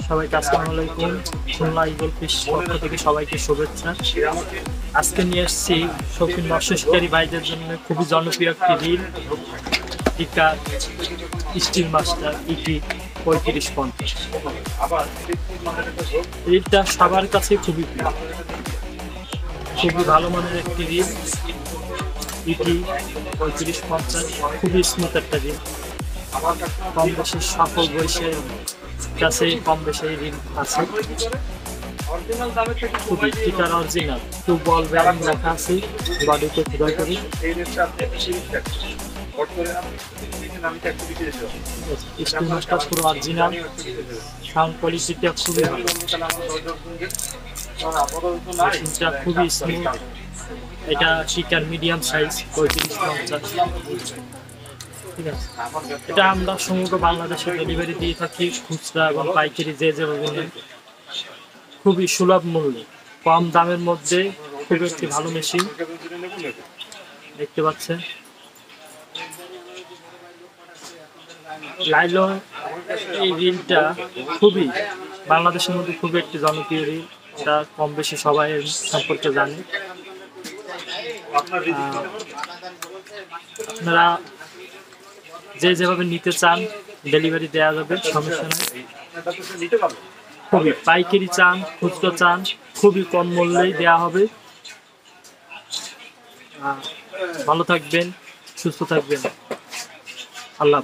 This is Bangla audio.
সবাইকে আসসালামু আলাইকুম। খুলনা ইগল ফিশ পক্ষ থেকে সবাইকে শুভেচ্ছা। আজকে নিয়ে এসেছি শৌখিন মৎস্য শিকারী ভাইদের জন্য খুবই জনপ্রিয় একটি রিল, ইকা স্টিল মাস্টার ইকি 3550। রিলটা সবার কাছে খুবই প্রিয়, খুবই ভালো মানের একটি রিল। ইকি 3550 খুবই স্মুথ একটা রিল। কম বেশি সকল বয়সের কাছে কম বেশি রিল আছে। খুবই টিকার অরিজিনাল, টু বল ব্যারিং লেখা আছে বডিতে খোদাই করে। স্টিল মাস্টার পুরো অরিজিনাল, সাউন্ড কোয়ালিটিটা খুবই ভালো, মেশিনটা খুবই স্মুথ। এটা শিকার মিডিয়াম সাইজ 3550। ঠিক আছে, এটা আমরা সমগ্র বাংলাদেশে ডেলিভারি দিয়ে থাকি, খুচরা এবং পাইকারি যে যেভাবে নেন। খুবই সুলভ মূল্যে, কম দামের মধ্যে খুব একটি ভালো মেশিন দেখতে পাচ্ছেন। লাইলন এই রিলটা খুবই বাংলাদেশের মধ্যে খুবই একটি জনপ্রিয় রিল, এটা কম বেশি সবাই সম্পর্কে জানে। আপনারা যে যেভাবে নিতে চান ডেলিভারি দেওয়া যাবে, সমস্যা নেই। খুবই পাইকারি চান, খুচরো চান, খুবই কম মূল্যেই দেওয়া হবে। ভালো থাকবেন, সুস্থ থাকবেন। আল্লাহ।